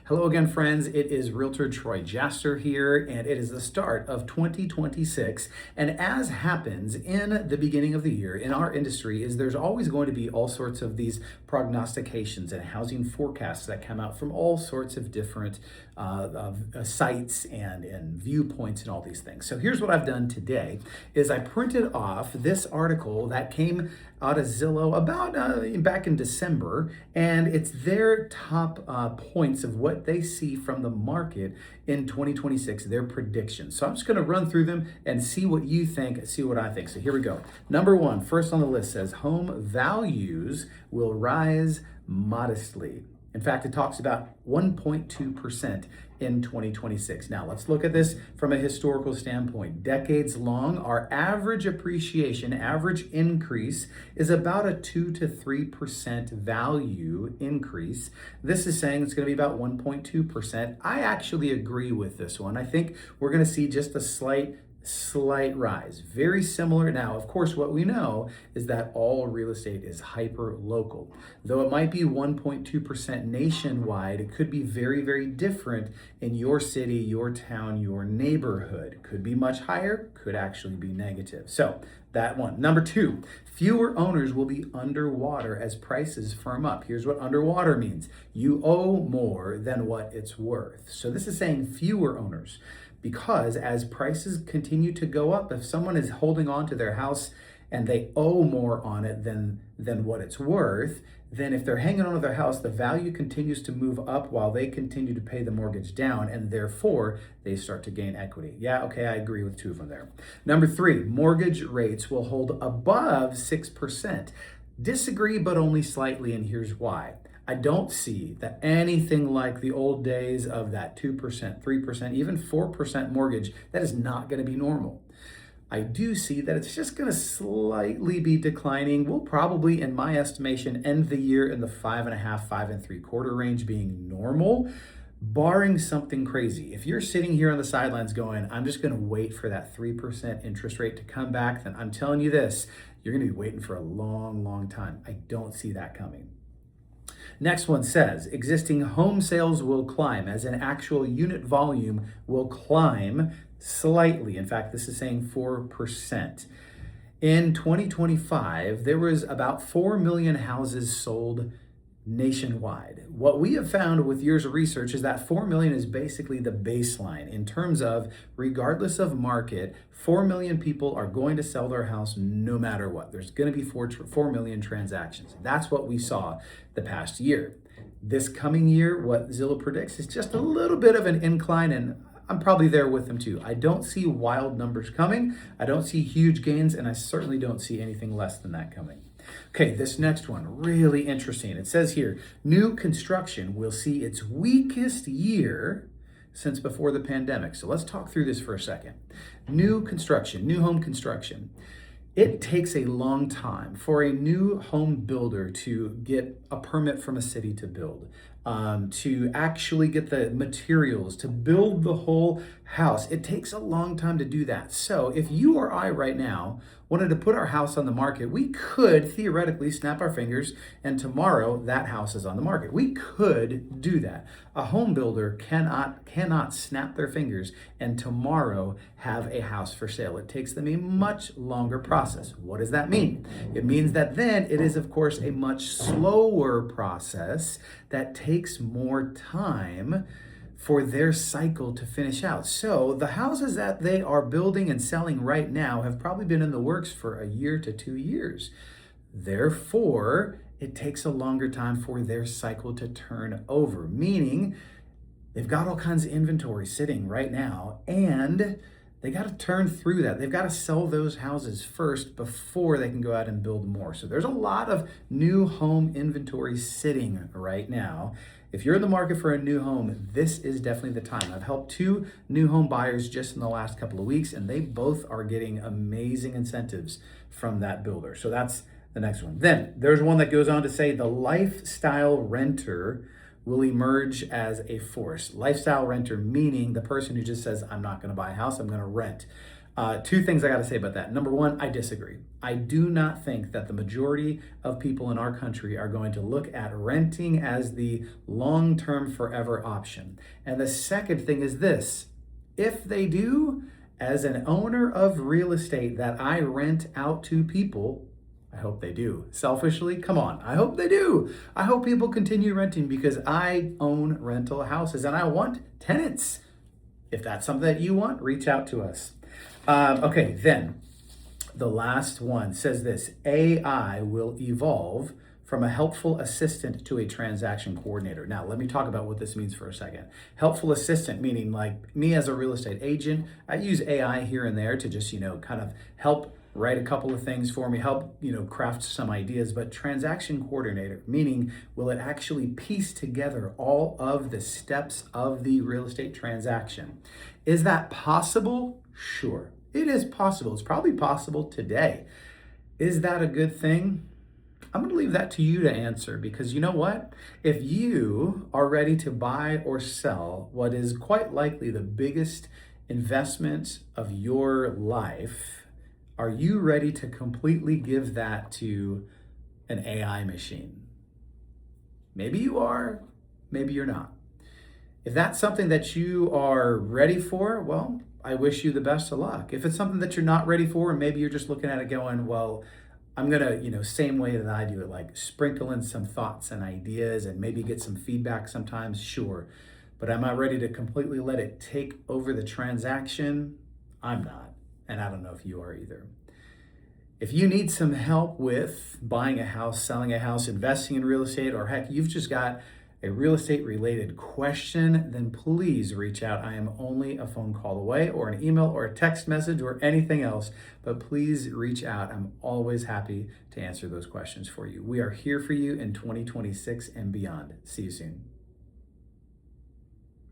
Hello again, friends. It is Realtor Troy Jaster here, and it is the start of 2026. And as happens in the beginning of the year in our industry, is there's always going to be all sorts of these prognostications and housing forecasts that come out from all sorts of different sites and viewpoints and all these things. So here's what I've done today: is I printed off this article that came out of Zillow about back in December, and it's their top points of what they see from the market in 2026, their predictions. So I'm just going to run through them and see what you think, see what I think. So here we go. Number one, first on the list says home values will rise modestly. In fact, it talks about 1.2% in 2026. Now, let's look at this from a historical standpoint. Decades long, our average appreciation, average increase is about a 2 to 3% value increase. This is saying it's going to be about 1.2%. I actually agree with this one. I think we're going to see just a slight rise. Very similar. Now, of course, what we know is that all real estate is hyper local. Though it might be 1.2% nationwide, it could be very, very different in your city, your town, your neighborhood. Could be much higher, could actually be negative. So that one. Number two, fewer owners will be underwater as prices firm up. Here's what underwater means. You owe more than what it's worth. So this is saying fewer owners. Because as prices continue to go up, if someone is holding on to their house and they owe more on it than what it's worth, then if they're hanging on to their house, the value continues to move up while they continue to pay the mortgage down, and therefore they start to gain equity. Yeah, okay, I agree with two of them there. Number three, mortgage rates will hold above 6%. Disagree, but only slightly, and here's why. I don't see that anything like the old days of that 2%, 3%, even 4% mortgage. That is not going to be normal. I do see that it's just going to slightly be declining. We'll probably, in my estimation, end the year in the 5.5, 5.75 range being normal, barring something crazy. If you're sitting here on the sidelines going, I'm just going to wait for that 3% interest rate to come back, then I'm telling you this, you're going to be waiting for a long, long time. I don't see that coming. Next one says, existing home sales will climb, as in actual unit volume will climb slightly. In fact, this is saying 4%. In 2025, there was about 4 million houses sold nationwide. What we have found with years of research is that 4 million is basically the baseline in terms of, regardless of market, 4 million people are going to sell their house no matter what. There's going to be 4 million transactions. That's what we saw the past year. This coming year, what Zillow predicts is just a little bit of an incline, and I'm probably there with them too. I don't see wild numbers coming. I don't see huge gains, and I certainly don't see anything less than that coming. Okay, this next one, really interesting. It says here, new construction will see its weakest year since before the pandemic. So let's talk through this for a second. New construction, new home construction. It takes a long time for a new home builder to get a permit from a city to build, to actually get the materials, to build the whole house. It takes a long time to do that. So if you or I right now wanted to put our house on the market, we could theoretically snap our fingers and tomorrow that house is on the market. We could do that. A home builder cannot snap their fingers and tomorrow have a house for sale. It takes them a much longer process. What does that mean? It means that then it is, of course, a much slower process that takes more time for their cycle to finish out. So the houses that they are building and selling right now have probably been in the works for a year to 2 years. Therefore, it takes a longer time for their cycle to turn over, meaning they've got all kinds of inventory sitting right now, and they got to turn through that. They've got to sell those houses first before they can go out and build more. So there's a lot of new home inventory sitting right now. If you're in the market for a new home, this is definitely the time. I've helped 2 new home buyers just in the last couple of weeks, and they both are getting amazing incentives from that builder. So that's the next one. Then there's one that goes on to say the lifestyle renter will emerge as a force. Lifestyle renter, meaning the person who just says, I'm not going to buy a house, I'm going to rent. Two things I got to say about that. Number one, I disagree. I do not think that the majority of people in our country are going to look at renting as the long term forever option. And the second thing is this: if they do, as an owner of real estate that I rent out to people, I hope they do. Selfishly, come on, I hope they do. I hope people continue renting because I own rental houses and I want tenants. If that's something that you want, reach out to us. Okay, then the last one says this: AI will evolve from a helpful assistant to a transaction coordinator. Now, let me talk about what this means for a second. Helpful assistant, meaning like me as a real estate agent, I use AI here and there to just, kind of help write a couple of things for me, help, craft some ideas. But transaction coordinator, meaning will it actually piece together all of the steps of the real estate transaction? Is that possible? Sure, it is possible. It's probably possible today. Is that a good thing? I'm going to leave that to you to answer, because you know what? If you are ready to buy or sell what is quite likely the biggest investment of your life, are you ready to completely give that to an AI machine? Maybe you are, maybe you're not. If that's something that you are ready for, well, I wish you the best of luck. If it's something that you're not ready for, and maybe you're just looking at it going, well, I'm gonna, same way that I do it, like sprinkle in some thoughts and ideas and maybe get some feedback sometimes, sure. But am I ready to completely let it take over the transaction? I'm not, and I don't know if you are either. If you need some help with buying a house, selling a house, investing in real estate, or heck, you've just got a real estate related question, then please reach out. I am only a phone call away, or an email, or a text message, or anything else, but please reach out. I'm always happy to answer those questions for you. We are here for you in 2026 and beyond. See you soon.